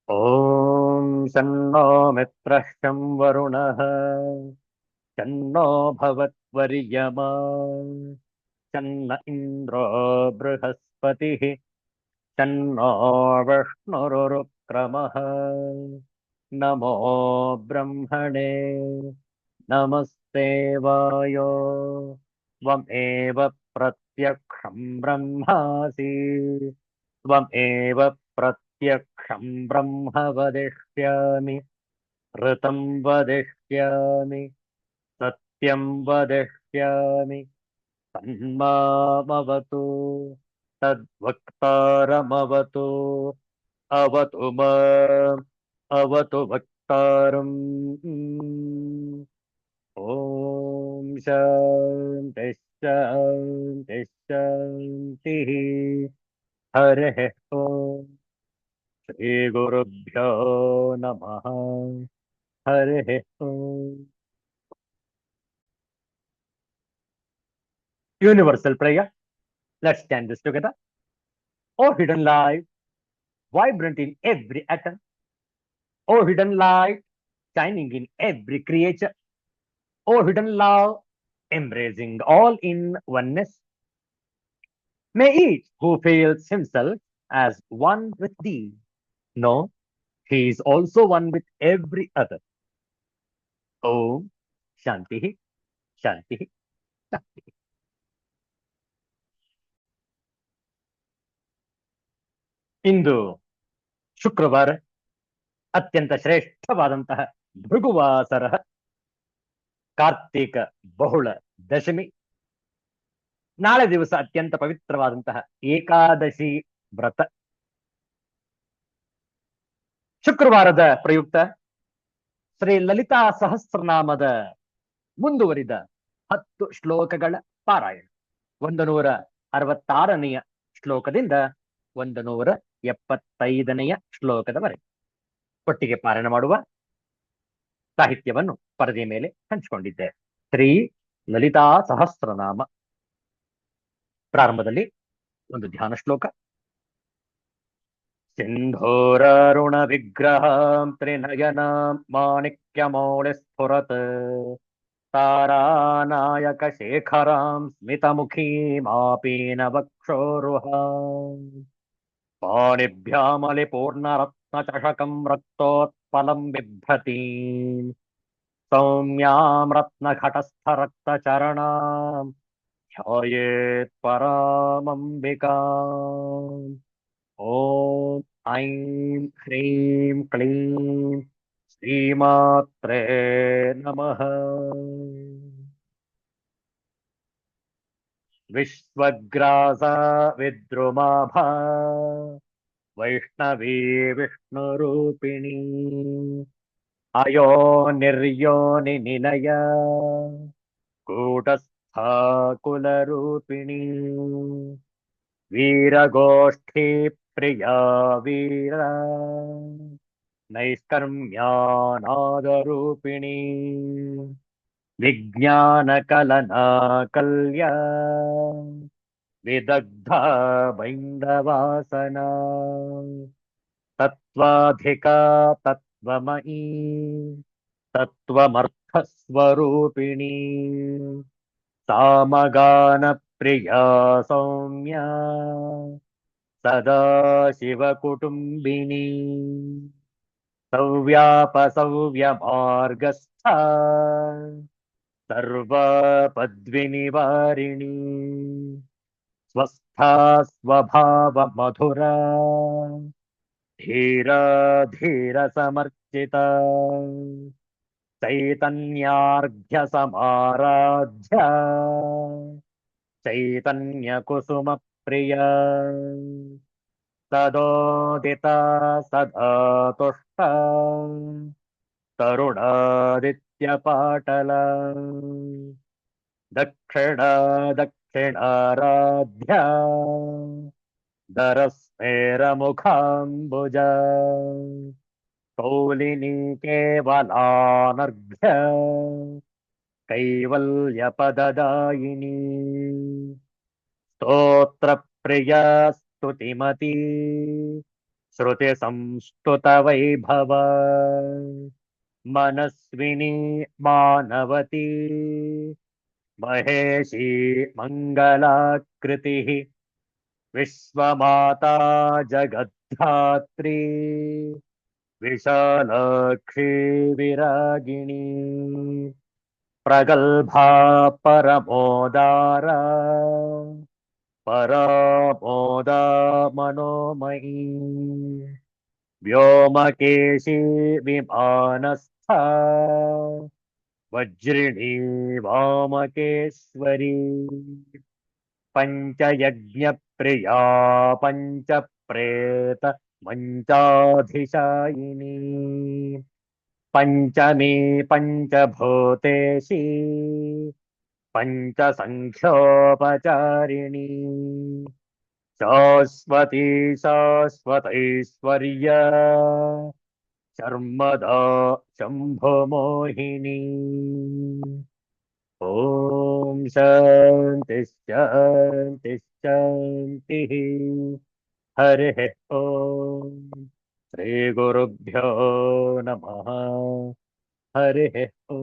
ॐ शन्नो मित्रः शं वरुणः शन्नो भवत्वर्यमा शन्न इन्द्रो बृहस्पतिः शन्नो विष्णुरुक्रमः नमो ब्रह्मणे नमस्ते वायो त्वमेव प्रत्यक्षं ब्रह्मासि त्वमेव प्रत्यक्षं ब्रह्म वदिष्यामि ऋतं वदिष्यामि सत्यं वदिष्यामि तन्मामवतु तद्वक्तारमवतु अवतु माम् अवतु वक्तारम् ॐ शान्तिः शान्तिः शान्तिः हरिः ॐ श्रीगुरुभ्यो नमः हरिः ॐ Universal prayer. Let's stand this together. O hidden light, vibrant in every atom. O hidden light, shining in every creature. O hidden love, embracing all in oneness. May each who feels himself as one with thee know he is also one with every other. Om Shanti Shanti Shanti. ಇಂದು ಶುಕ್ರವಾರ ಅತ್ಯಂತ ಶ್ರೇಷ್ಠವಾದಂತಹ ಭೃಗುವಾಸರ ಕಾರ್ತೀಕ ಬಹುಳ ದಶಮಿ. ನಾಳೆ ದಿವಸ ಅತ್ಯಂತ ಪವಿತ್ರವಾದಂತಹ ಏಕಾದಶಿ ವ್ರತ. ಶುಕ್ರವಾರದ ಪ್ರಯುಕ್ತ ಶ್ರೀ ಲಲಿತಾ ಸಹಸ್ರನಾಮದ ಮುಂದುವರಿದ 10 ಶ್ಲೋಕಗಳ ಪಾರಾಯಣ. 166ನೆಯ ಶ್ಲೋಕದಿಂದ 175ನೆಯ ಶ್ಲೋಕದವರೆಗೆ ಒಟ್ಟಿಗೆ ಪಾರಾಯಣ ಮಾಡುವ ಸಾಹಿತ್ಯವನ್ನು ಪರದೆಯ ಮೇಲೆ ಹಂಚಿಕೊಂಡಿದ್ದೆ. ಶ್ರೀ ಲಲಿತಾ ಸಹಸ್ರನಾಮ. ಪ್ರಾರಂಭದಲ್ಲಿ ಒಂದು ಧ್ಯಾನ ಶ್ಲೋಕ. ಸಿಂಧೂರಾರುಣ ವಿಗ್ರಹಾಂ ತ್ರಿನಯನಾಂ ಮಾಣಿಕ್ಯಮೌಳಿ ಸ್ಫುರತ್ ತಾರಾನಾಯಕ ಶೇಖರಾಂ ಸ್ಮಿತಮುಖೀಮಾಪೀನ ವಕ್ಷೋರುಹಾಂ ಪಾಣಿಭ್ಯಾಮಲಿ ಪೂರ್ಣರತ್ನಚಷಕಂ ರಕ್ತೋತ್ಪಲಂ ಬಿಭ್ರತೀಂ ಸೌಮ್ಯಾಂ ರತ್ನಘಟಸ್ಥರಕ್ತಚರಣಾಂ ಧ್ಯಾಯೇತ್ ಪರಾಮಂಬಿಕಾಂ. ಓಂ ಐಂ ಹ್ರೀಂ ಕ್ಲೀಂ ಶ್ರೀಮಾತ್ರೇ ನಮಃ. ವಿಶ್ವಗ್ರಾಸ ವಿದ್ರುಮಾಭಾ ವೈಷ್ಣವೀ ವಿಷ್ಣುರೂಪಿಣೀ ಅಯೋ ನಿರ್ಯೋನಿ ನಿಲಯ ಕೂಟಸ್ಥಾ ಕುಲರೂಪಿಣೀ ವೀರಗೋಷ್ಠೀ ಪ್ರಿಯಾ ವೀರ ನೈಷ್ಕರ್ಮ್ಯಾನಾದರೂಪಿಣೀ ವಿಜ್ಞಾನಕಲನಾ ಕಲ್ಯ ವಿದಗ್ಧ ಬೈಂದವಾಸನಾ ತತ್ವಾಧಿಕಾ ತತ್ವಮಯೀ ತತ್ವಮರ್ಥಸ್ವರೂಪಿಣೀ ಸಾಮಗಾನ ಪ್ರಿಯಾ ಸೌಮ್ಯ ಸದಾ ಶಿವಕುಟುಂಬಿನಿ ಸವ್ಯಾಪಸವ್ಯ ಮಾರ್ಗಸ್ಥ ಸರ್ವಪದ್ವಿನಿವಾರಿಣಿ ಸ್ವಸ್ಥಾ ಸ್ವಭಾವ ಮಧುರ ಧೀರ ಧೀರ ಸಮರ್ಚಿತ ಚೈತನ್ಯಾರ್ಘ್ಯ ಸಮಾರಾಧ್ಯ ಚೈತನ್ಯ ಕುಸುಮ ಪ್ರಿಯ ಸದೋದಿತ ಸದಾ ತುಷ್ಟ ತರುಣಾದಿತ್ಯ ಪಾಟಲ ದಕ್ಷಿಣ ದಕ್ಷಿಣಾರಾಧ್ಯ ದರಸ್ಮೇರ ಮುಖಾಂಬುಜ ಕೌಲಿನಿ ಕೇವಲಾನರ್ಘ್ಯ ಕೈವಲ್ಯ ಪದದಾಯಿನಿ ಸ್ತೋತ್ರ ಪ್ರಿಯ ಸ್ತುತಿಮತಿ श्रुति संस्तुत वैभव मनस्विनी मानवती महेशी मंगलाकृतिः विश्वमाता जगद्धात्री विशालाक्षी विरागिणी प्रगल्भा परमोदारा परामोदा मनोमयी व्योमकेशी विमानस्था वज्रिणी वामकेश्वरी पञ्चयज्ञप्रिया पञ्चप्रेत मञ्चाधिशायिनी पञ्चमी पञ्चभूतेशी पञ्चसङ्ख्योपचारिणी शाश्वती शाश्वतैश्वर्य शर्मदा शम्भुमोहिनी ॐ शान्ति शान्ति शान्तिः हरिः ॐ श्रीगुरुभ्यो नमः हरिः ॐ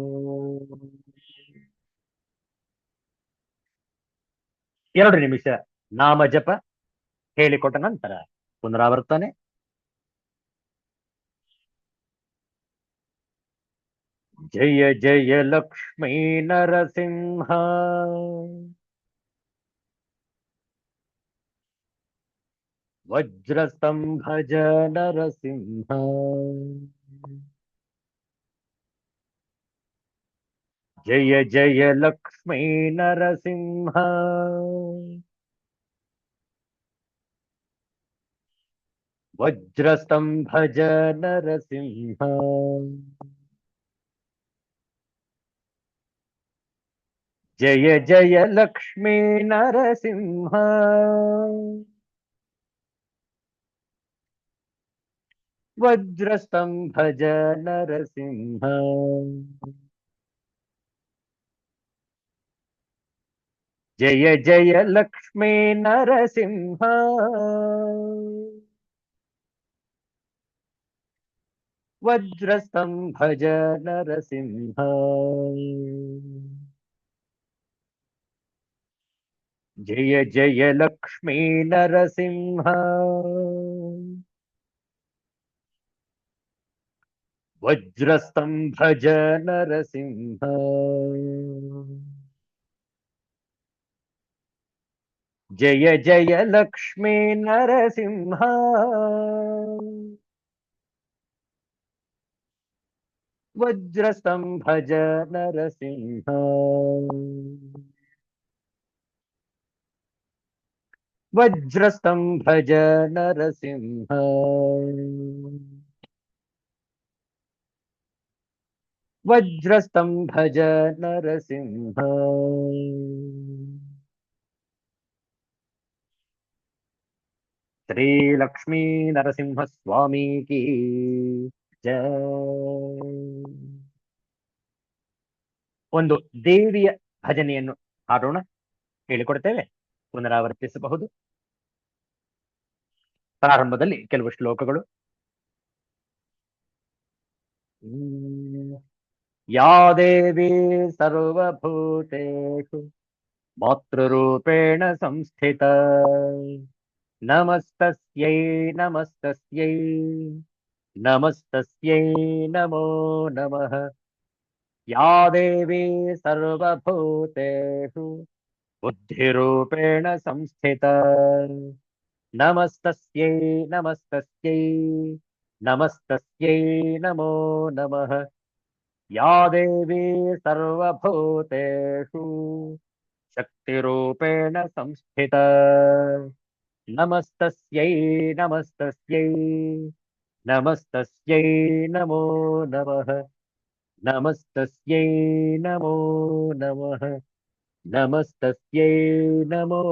2 ನಿಮಿಷ ನಾಮ ಜಪ ಹೇಳಿಕೊಟ್ಟ ನಂತರ ಪುನರಾವರ್ತನೆ. ಜಯ ಜಯ ಲಕ್ಷ್ಮೀ ನರಸಿಂಹ ವಜ್ರಸ್ತಂಭಜ ನರಸಿಂಹ ಜಯ ಜಯ ಲಕ್ಷ್ಮೀ ನರಸಿಂಹ ವಜ್ರಸ್ತಂಭಜ ನರಸಿಂಹ ಜಯ ಜಯ ಲಕ್ಷ್ಮೀ ನರಸಿಂಹ ವಜ್ರಸ್ತಂಭಜ ನರಸಿಂಹ ಜಯ ಜಯ ಲಕ್ಷ್ಮೀ ನರಸಿಂಹ ವಜ್ರಸ್ತಂಭಜ ನರಸಿಂಹ ಜಯ ಜಯ ಲಕ್ಷ್ಮೀ ನರಸಿಂಹ ವಜ್ರಸ್ತಂಭಜ ನರಸಿಂಹ ಜಯ ಜಯ ಲಕ್ಷ್ಮೀ ನರಸಿಂಹ ವಜ್ರಸ್ತಂಭಜ ನರಸಿಂಹ ವಜ್ರಸ್ತಂಭಜ ನರಸಿಂಹ ವಜ್ರಸ್ತಂಭಜ ನರಸಿಂಹ ಶ್ರೀ ಲಕ್ಷ್ಮೀ ನರಸಿಂಹ ಸ್ವಾಮಿ ಕಿ ಜಯ. ಒಂದು ದೇವಿಯ ಭಜನೆಯನ್ನು ಹಾಡೋಣ, ಹೇಳಿಕೊಡ್ತೇವೆ, ಪುನರಾವರ್ತಿಸಬಹುದು. ಪ್ರಾರಂಭದಲ್ಲಿ ಕೆಲವು ಶ್ಲೋಕಗಳು. ಯಾ ದೇವಿ ಸರ್ವಭೂತೇಷು ಮಾತೃರೂಪೇಣ ಸಂಸ್ಥಿತ ನಮಸ್ತಸ್ಯೈ ನಮಸ್ತಸ್ಯೈ ನಮಸ್ತಸ್ಯೈ ನಮೋ ನಮಃ. ಯಾ ದೇವಿ ಸರ್ವಭೂತೇಷು ಬುದ್ಧಿರೂಪೇಣ ಸಂಸ್ಥಿತ ನಮಸ್ತಸ್ಯೈ ನಮಸ್ತಸ್ಯೈ ನಮಸ್ತಸ್ಯೈ ನಮೋ ನಮಃ. ಯಾ ದೇವಿ ಸರ್ವಭೂತೇಷು ಶಕ್ತಿರೂಪೇಣ ಸಂಸ್ಥಿತ ನಮಸ್ತಸ್ಯೈ ನಮಸ್ತಸ್ಯೈ ನಮಸ್ತಸ್ಯೈ ನಮೋ ನಮಃ. ನಮಸ್ತಸ್ಯೈ ನಮೋ ನಮಃ. ನಮಸ್ತಸ್ಯೈ ನಮೋ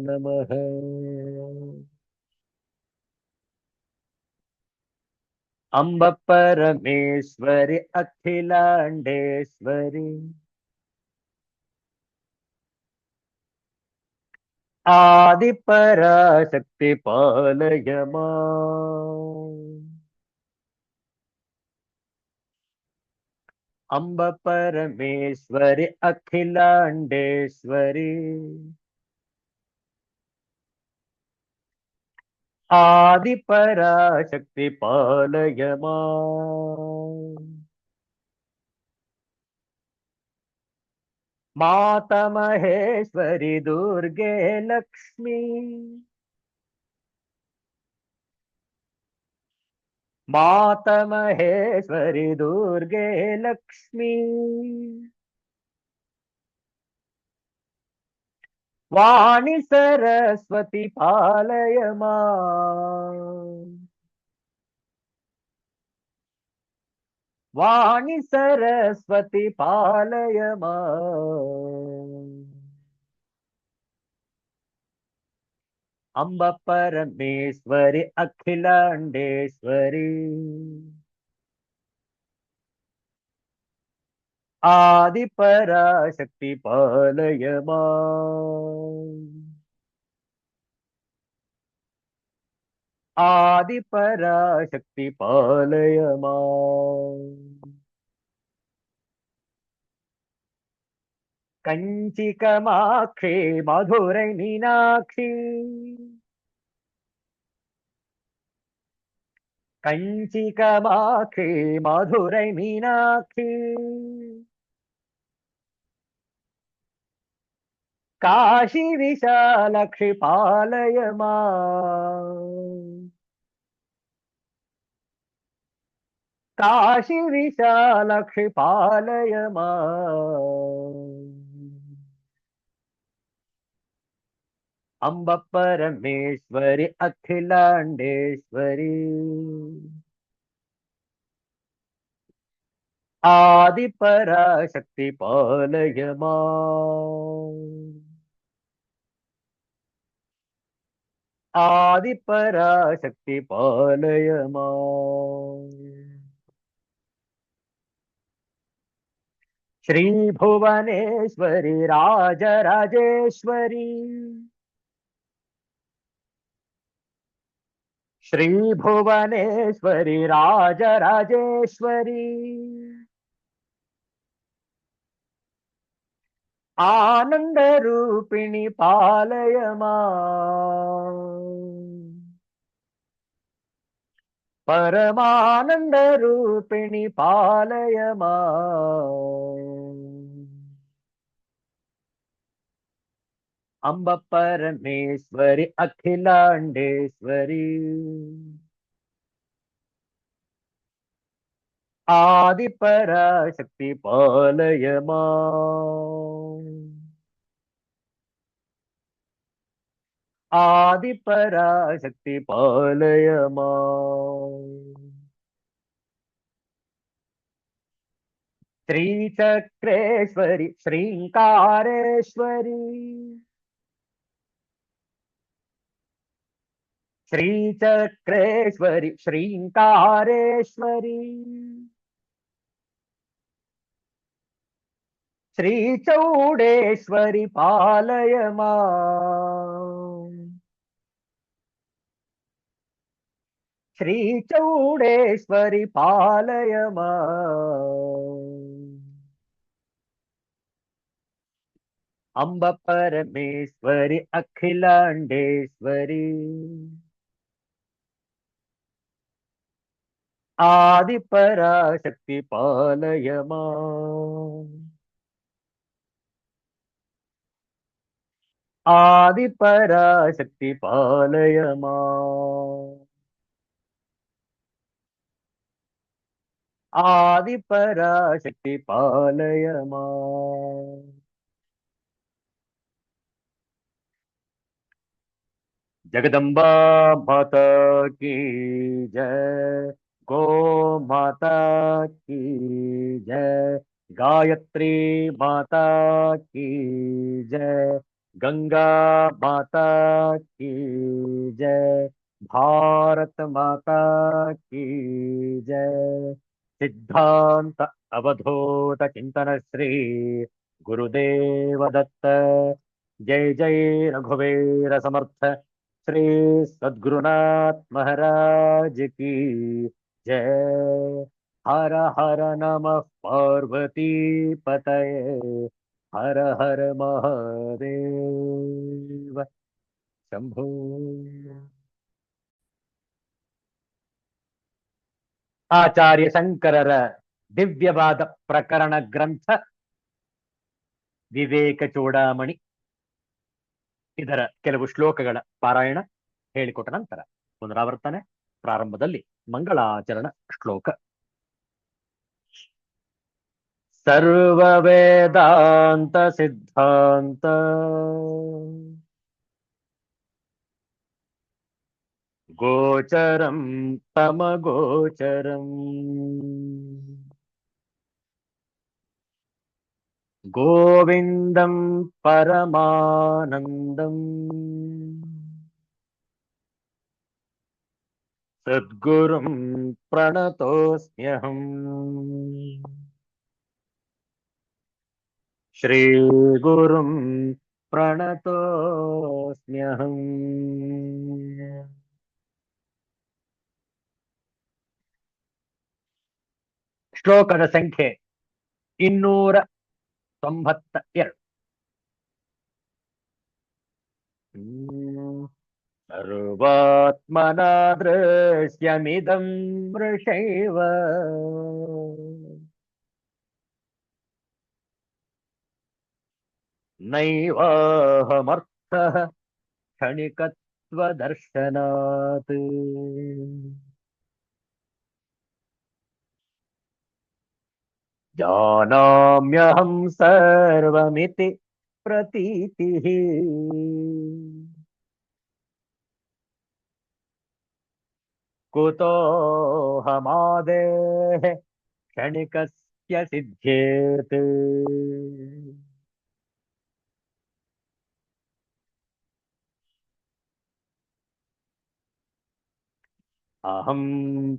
ನಮಃ. ಅಂಬ ಪರಮೇಶ್ವರಿ ಅಖಿಲಾಂಡೇಶ್ವರಿ आदिपराशक्ति पालय माम्। अम्ब परमेश्वरि अखिलांडेश्वरी, आदिपराशक्ति पालय माम्। माता महेश्वरी दुर्गे लक्ष्मी, माता महेश्वरी दुर्गे लक्ष्मी, वाणी सरस्वती पालय माम्। वाणी सरस्वती पालय माम्। अम्ब परमेश्वरि अखिलांडेश्वरी, आदिपराशक्ति पालय माम्। आदिपराशक्ति पालय माम्। कंची कामाक्षी मधुरै मीनाक्षी, कंची कामाक्षी मधुरै मीनाक्षी, काशी विशालक्षी पालय माम्। काशी विशालक्षी पालय माम्। अम्ब परमेश्वरि अखिलांडेश्वरी, आदिपराशक्ति पालय माम्। आदिपराशक्ति पालय माम्। श्री भुवनेश्वरी राजराजेश्वरी, श्री भुवनेश्वरी राजराजेश्वरी, आनंद रूपिणी पालय माम्। परमानंद रूपिणी पालय माम्। अम्ब परमेश्वरि अखिलांडेश्वरी, आदिपराशक्ति पालय माम्। आदिपराशक्ति पालय माम्। श्रीचक्रेश्वरि श्रींकारेश्वरी, श्रीचक्रेश्वरि श्रींकारेश्वरी, श्रीचौडेश्वरि पालय माम्। श्रीचौडेश्वरि पालय माम्। अम्ब परमेश्वरि अखिलांडेश्वरी, आदिपराशक्ति पालय माम्। आदिपराशक्ति पालय माम्। आदिपराशक्ति पालय माम्। जगदम्बा माता की जय, गो माता की जय, गायत्री माता की जय, गंगा माता की जय, भारत माता की जय। सिद्धांत अवधूत चिंतन श्री गुरुदेव दत्त जय जय रघुवीर समर्थ श्री सद्गुरुनाथ महाराज की जय। हर हर नमः पार्वती पतये हर हर महादेव शंभो। ಆಚಾರ್ಯ ಶಂಕರರ ದಿವ್ಯವಾದ ಪ್ರಕರಣ ಗ್ರಂಥ ವಿವೇಕ ಚೂಡಾಮಣಿ ಇದರ ಕೆಲವು ಶ್ಲೋಕಗಳ ಪಾರಾಯಣ ಹೇಳಿಕೊಟ್ಟ ನಂತರ ಪುನರಾವರ್ತನೆ. ಪ್ರಾರಂಭದಲ್ಲಿ ಮಂಗಳಾಚರಣ ಶ್ಲೋಕ. ಸರ್ವ ವೇದಾಂತ ಸಿದ್ಧಾಂತ ಗೋಚರಂ ತಮ ಗೋಚರಂ ಗೋವಿಂದಂ ಪರಮಾನಂದಂ ಸದ್ಗುರುಂ ಪ್ರಣತೋಸ್ಮ್ಯಹಂ. ಶ್ರೀಗುರುಂ ಪ್ರಣತೋಸ್ಮ್ಯಹಂ. ಶ್ಲೋಕದ ಸಂಖ್ಯೆ 292. ಸರ್ವಾತ್ಮನ ದೃಶ್ಯಮಿದಂ ವೃಷೈವ ನೈವಾಹಮರ್ಥಃ ಕ್ಷಣಿಕತ್ವದರ್ಶನಾತ್. ಜಾನಾಮ್ಯಹಂ ಸರ್ವಮಿತಿ ಪ್ರತೀತಿಃ. ಕುತೋಹಮಾದೇಃ ಕ್ಷಣಿಕಸ್ಯ ಸಿದ್ಧ್ಯೇತ್. ಅಹಂ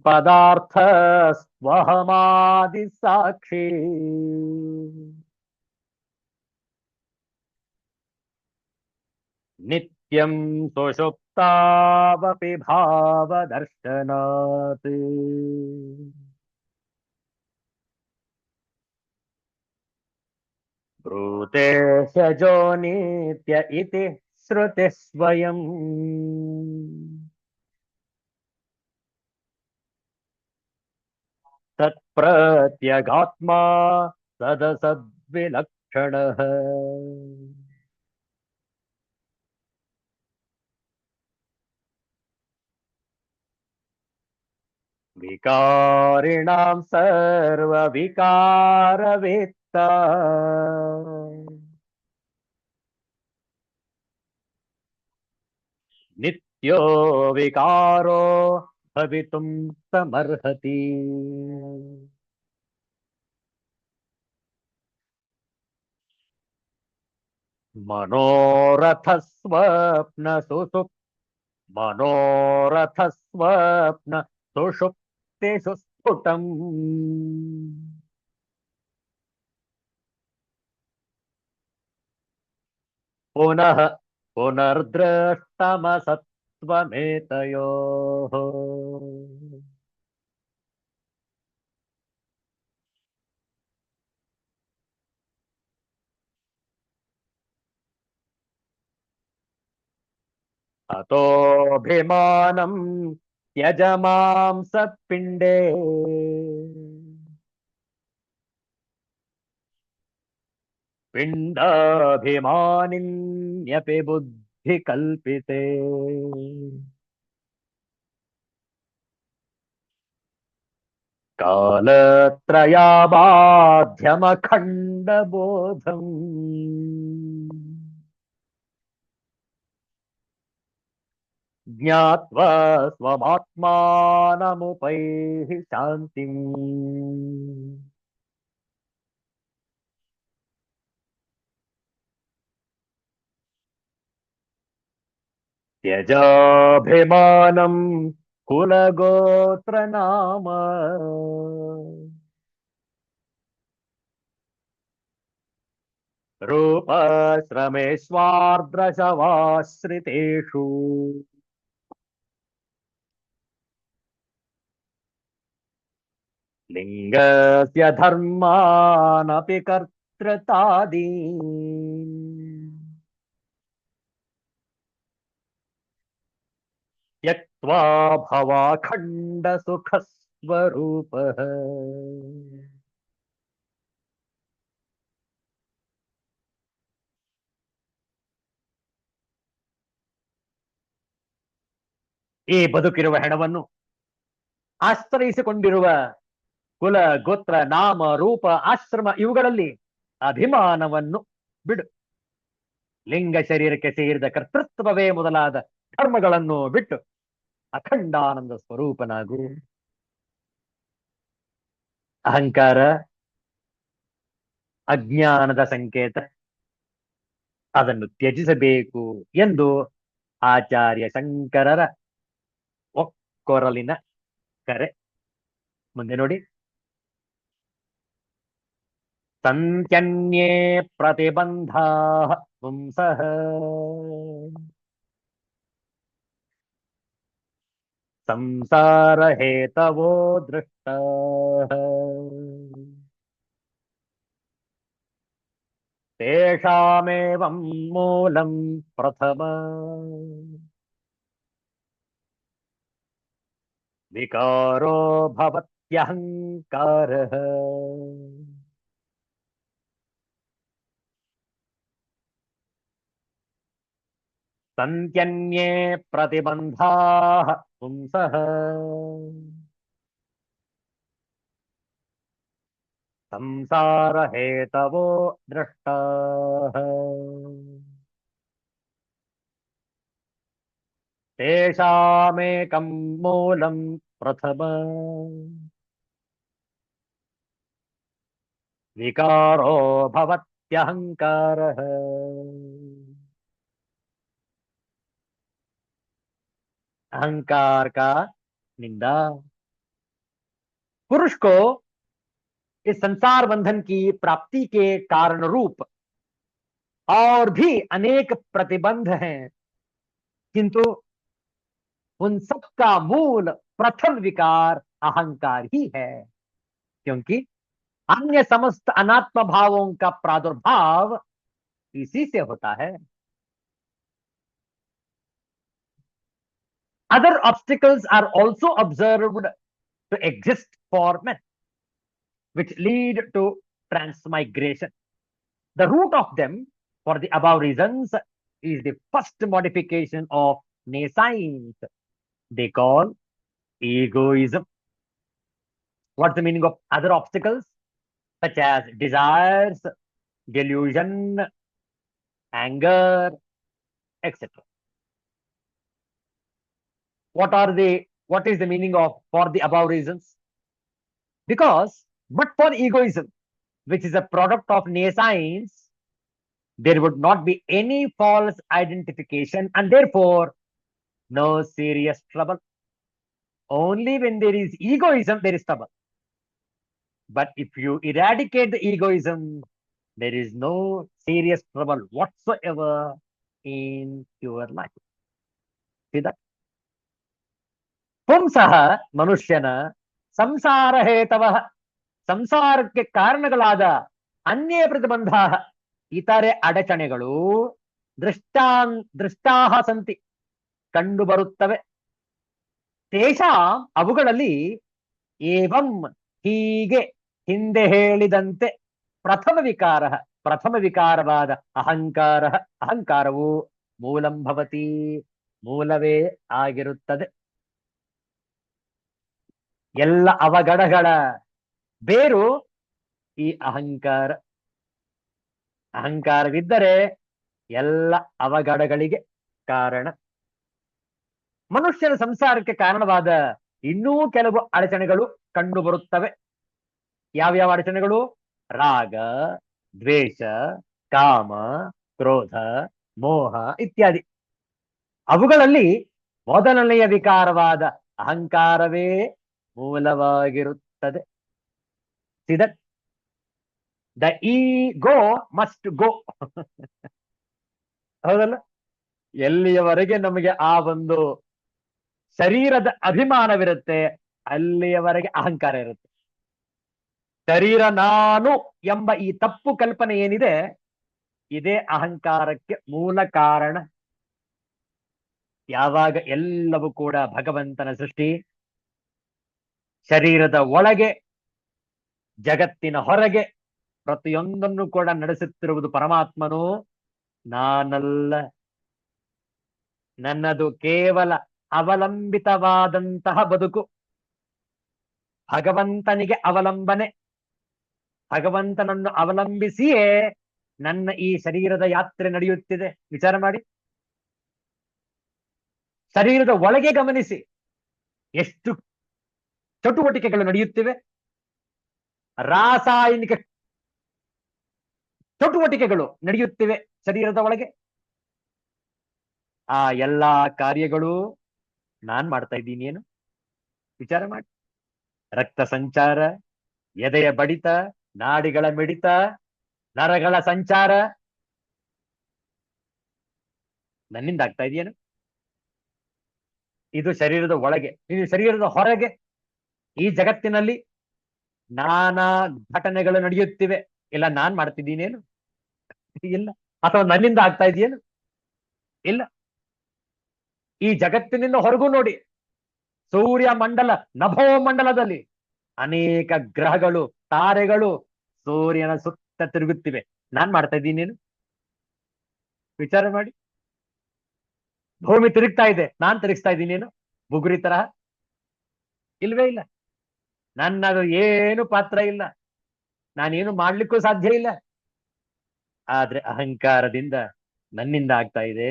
ಪದಾರ್ಥಸ್ತ್ವಹಮಾದಿ ಸಾಕ್ಷಿ ನಿತ್ಯಂ ಸುಷುಪ್ತಾವಪಿ ಭಾವದರ್ಶನಾತ್. ಬ್ರೂತೆ ಶಜೋ ನಿತ್ಯ ಇತಿ ಶ್ರುತಿ ಸ್ವಯಂ. ತತ್ಪ್ರತ್ಯಗಾತ್ಮಾ ಸದಸದ್ವಿಲಕ್ಷಣಃ. ವಿಕಾರಿಣಾಂ ಸರ್ವವಿಕಾರವೇತ್ತ. ನಿತ್ಯೋ ವಿಕಾರೋ ಭವಿತುಂ ಸಮರ್ಹತಿ. ಮನೋರಥ ಸ್ವಪ್ನ ಸುಷುಪ್ ಮನೋರಥ ಸ್ವಪ್ನ ಸುಷುಪ್ತಿಷು ಸ್ಫುಟಂ. ಪುನಃ ಪುನರ್ದೃಷ್ಟಮಸತ್ವಮೇತಯೋಃ. ಅತೋಭಿಮಾನಂ ತ್ಯಜ ಮಾಂಸಪಿಂಡೇ. ಪಿಂಡಾಭಿಮಾನಿನ್ಯಪಿ ಬುದ್ಧಿ ಕಲ್ಪಿತೆ. ಕಾಲತ್ರಯಾಬಾಧ್ಯಮಖಂಡಬೋಧಂ. ಜ್ಞಾತ್ವಾ ಸ್ವಮಾತ್ಮಾನಮುಪೈಹಿ ಶಾಂತಿಂ. ತ್ಯಜಾಭಿಮಾನಂ ಕುಲಗೋತ್ರ ನಾಮ. ರೂಪಶ್ರಮೇಶ್ವಾರ್ದ್ರಶವಾಶ್ರಿತೇಷು ಲಿಂಗಸ್ಯ ಧರ್ಮಾನಪಿ ಕರ್ತೃತಾದೀನ್ ತ್ಯಕ್ತ್ವಾ ಭವಾಖಂಡ ಸುಖ ಸ್ವರೂಪಃ ಈ ಬದುಕಿರುವ ಹೆಣವನ್ನು ಆಶ್ರಯಿಸಿಕೊಂಡಿರುವ ಕುಲ ಗೋತ್ರ ನಾಮ ರೂಪ ಆಶ್ರಮ ಇವುಗಳಲ್ಲಿ ಅಭಿಮಾನವನ್ನು ಬಿಡು. ಲಿಂಗ ಶರೀರಕ್ಕೆ ಸೇರಿದ ಕರ್ತೃತ್ವವೇ ಮೊದಲಾದ ಧರ್ಮಗಳನ್ನು ಬಿಟ್ಟು ಅಖಂಡಾನಂದ ಸ್ವರೂಪನಾಗು. ಅಹಂಕಾರ ಅಜ್ಞಾನದ ಸಂಕೇತ, ಅದನ್ನು ತ್ಯಜಿಸಬೇಕು ಎಂದು ಆಚಾರ್ಯ ಶಂಕರರ ಒಕ್ಕೊರಲಿನ ಕರೆ. ಮುಂದೆ ನೋಡಿ. ಸಂತ್ಯನ್ಯೇ ಪ್ರತಿಬಂಧಾ ಪುಂಸಃ ಸಂಸಾರ ಹೇತವೋ ದೃಷ್ಟ ತೇಷಾಮೇವಂ ಮೂಲಂ ಪ್ರಥಮ ವಿಕಾರೋ ಭವತ್ಯಹಂಕಾರಃ ಸಂತ್ಯನ್ಯೇ ಪ್ರತಿಬಂಧಾಃ ಪುಂಸಃ ಸಂಸಾರ ಹೇತವೋ ದೃಷ್ಟಾಃ ತೇಷಾಮೇಕಂ ಮೂಲಂ ಪ್ರಥಮ ವಿಕಾರೋ ಭವತ್ಯಹಂಕಾರಃ. अहंकार का निंदा। पुरुष को इस संसार बंधन की प्राप्ति के कारण रूप और भी अनेक प्रतिबंध हैं, किंतु उन सब का मूल प्रथम विकार अहंकार ही है, क्योंकि अन्य समस्त अनात्म भावों का प्रादुर्भाव इसी से होता है. Other obstacles are also observed to exist for men, which lead to transmigration. The root of them, for the above reasons, is the first modification of nescience they call egoism. What's the meaning of other obstacles? Such as desires, delusion, anger, etc. What is the meaning of for the above reasons? Because but for egoism, which is a product of nescience, there would not be any false identification and therefore no serious trouble. Only when there is egoism, there is trouble. But if you eradicate the egoism, there is no serious trouble whatsoever in your life. See that? ಪುಂಸಃ ಮನುಷ್ಯನ ಸಂಸಾರ ಹೇತವಃ ಸಂಸಾರಕ್ಕೆ ಕಾರಣಗಳಾದ ಅನ್ಯ ಪ್ರತಿಬಂಧ ಇತರೆ ಅಡಚಣೆಗಳು ದೃಷ್ಟಾಹ ಸಂತಿ ಕಂಡು ಬರುತ್ತವೆ. ತೇಷಾಂ ಅವುಗಳಲ್ಲಿ ಏವಂ ಹೀಗೆ ಹಿಂದೆ ಹೇಳಿದಂತೆ ಪ್ರಥಮ ವಿಕಾರವಾದ ಅಹಂಕಾರವು ಮೂಲಂ ಭವತಿ ಮೂಲವೇ ಆಗಿರುತ್ತದೆ. ಎಲ್ಲ ಅವಘಡಗಳ ಬೇರು ಈ ಅಹಂಕಾರವಿದ್ದರೆ ಎಲ್ಲ ಅವಘಡಗಳಿಗೆ ಕಾರಣ. ಮನುಷ್ಯನ ಸಂಸಾರಕ್ಕೆ ಕಾರಣವಾದ ಇನ್ನೂ ಕೆಲವು ಅಡಚಣೆಗಳು ಕಂಡು ಬರುತ್ತವೆ. ಯಾವ್ಯಾವ ಅಡಚಣೆಗಳು? ರಾಗ, ದ್ವೇಷ, ಕಾಮ, ಕ್ರೋಧ, ಮೋಹ ಇತ್ಯಾದಿ. ಅವುಗಳಲ್ಲಿ ಮೊದಲನೆಯ ವಿಕಾರವಾದ ಅಹಂಕಾರವೇ ಮೂಲವಾಗಿರುತ್ತದೆ. ದ ಈ ಗೋ ಮಸ್ಟ್ ಗೋ. ಹೌದಲ್ಲ? ಎಲ್ಲಿಯವರೆಗೆ ನಮಗೆ ಆ ಒಂದು ಶರೀರದ ಅಭಿಮಾನವಿರುತ್ತೆ, ಅಲ್ಲಿಯವರೆಗೆ ಅಹಂಕಾರ ಇರುತ್ತೆ. ಶರೀರ ನಾನು ಎಂಬ ಈ ತಪ್ಪು ಕಲ್ಪನೆ ಏನಿದೆ, ಇದೇ ಅಹಂಕಾರಕ್ಕೆ ಮೂಲ ಕಾರಣ. ಯಾವಾಗ ಎಲ್ಲವೂ ಕೂಡ ಭಗವಂತನ ಸೃಷ್ಟಿ, ಶರೀರದ ಒಳಗೆ ಜಗತ್ತಿನ ಹೊರಗೆ ಪ್ರತಿಯೊಂದನ್ನು ಕೂಡ ನಡೆಸುತ್ತಿರುವುದು ಪರಮಾತ್ಮನು, ನಾನಲ್ಲ. ನನ್ನದು ಕೇವಲ ಅವಲಂಬಿತವಾದಂತಹ ಬದುಕು, ಭಗವಂತನಿಗೆ ಅವಲಂಬನೆ. ಭಗವಂತನನ್ನು ಅವಲಂಬಿಸಿಯೇ ನನ್ನ ಈ ಶರೀರದ ಯಾತ್ರೆ ನಡೆಯುತ್ತಿದೆ. ವಿಚಾರ ಮಾಡಿ, ಶರೀರದ ಒಳಗೆ ಗಮನಿಸಿ, ಎಷ್ಟು ಚಟುವಟಿಕೆಗಳು ನಡೆಯುತ್ತಿವೆ, ರಾಸಾಯನಿಕ ಚಟುವಟಿಕೆಗಳು ನಡೆಯುತ್ತಿವೆ ಶರೀರದ ಒಳಗೆ. ಆ ಎಲ್ಲಾ ಕಾರ್ಯಗಳು ನಾನ್ ಮಾಡ್ತಾ ಇದ್ದೀನಿ ಏನು? ವಿಚಾರ ಮಾಡಿ. ರಕ್ತ ಸಂಚಾರ, ಎದೆಯ ಬಡಿತ, ನಾಡಿಗಳ ಮಿಡಿತ, ನರಗಳ ಸಂಚಾರ ನನ್ನಿಂದ ಆಗ್ತಾ ಇದೆಯೇನು? ಇದು ಶರೀರದ ಒಳಗೆ. ಇದು ಶರೀರದ ಹೊರಗೆ ಈ ಜಗತ್ತಿನಲ್ಲಿ ನಾನಾ ಘಟನೆಗಳು ನಡೆಯುತ್ತಿವೆ, ಇಲ್ಲ ನಾನ್ ಮಾಡ್ತಿದ್ದೀನೇನು? ಇಲ್ಲ. ಅಥವಾ ನನ್ನಿಂದ ಆಗ್ತಾ ಇದೆಯೇನು? ಇಲ್ಲ. ಈ ಜಗತ್ತಿನಿಂದ ಹೊರಗೂ ನೋಡಿ, ಸೂರ್ಯ ಮಂಡಲ, ನಭೋ ಮಂಡಲದಲ್ಲಿ ಅನೇಕ ಗ್ರಹಗಳು, ತಾರೆಗಳು ಸೂರ್ಯನ ಸುತ್ತ ತಿರುಗುತ್ತಿವೆ. ನಾನ್ ಮಾಡ್ತಾ ಇದ್ದೀನೇನು? ವಿಚಾರ ಮಾಡಿ. ಭೂಮಿ ತಿರುಗ್ತಾ ಇದೆ, ನಾನ್ ತಿರುಗಿಸ್ತಾ ಇದ್ದೀನೇನು ಬುಗುರಿ ತರಹ? ಇಲ್ವೇ ಇಲ್ಲ. ನನ್ನದು ಏನು ಪಾತ್ರ ಇಲ್ಲ, ನಾನೇನು ಮಾಡ್ಲಿಕ್ಕೂ ಸಾಧ್ಯ ಇಲ್ಲ. ಆದ್ರೆ ಅಹಂಕಾರದಿಂದ ನನ್ನಿಂದ ಆಗ್ತಾ ಇದೆ,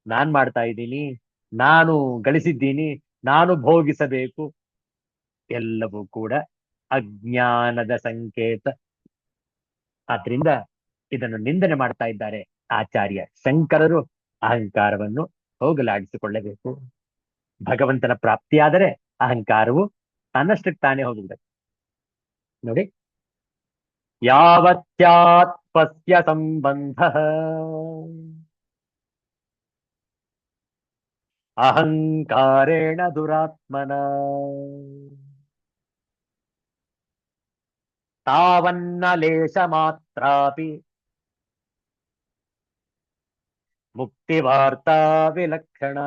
ನಾನ್ ಮಾಡ್ತಾ ಇದ್ದೀನಿ, ನಾನು ಗಳಿಸಿದ್ದೀನಿ, ನಾನು ಭೋಗಿಸಬೇಕು. ಎಲ್ಲವೂ ಕೂಡ ಅಜ್ಞಾನದ ಸಂಕೇತ. ಆದ್ರಿಂದ ಇದನ್ನು ನಿಂದನೆ ಮಾಡ್ತಾ ಇದ್ದಾರೆ ಆಚಾರ್ಯ ಶಂಕರರು. ಅಹಂಕಾರವನ್ನು ಹೋಗಲಾಡಿಸಿಕೊಳ್ಳಬೇಕು. ಭಗವಂತನ ಪ್ರಾಪ್ತಿಯಾದರೆ ಅಹಂಕಾರವು ತನ್ನಷ್ಟಕ್ಕೆ ತಾನೇ ಹೋಗಿಬಿಡುತ್ತೆ. ನೋಡಿ, ಯಾವತ್ಯಾತ್ಮಸ್ಯ ಸಂಬಂಧ ಅಹಂಕಾರೇಣ ದುರಾತ್ಮನ ತಾವನ್ನ ಲೇಶ ಮಾತ್ರಾಪಿ ಮುಕ್ತಿ ವಾರ್ತಾ ವಿಲಕ್ಷಣ.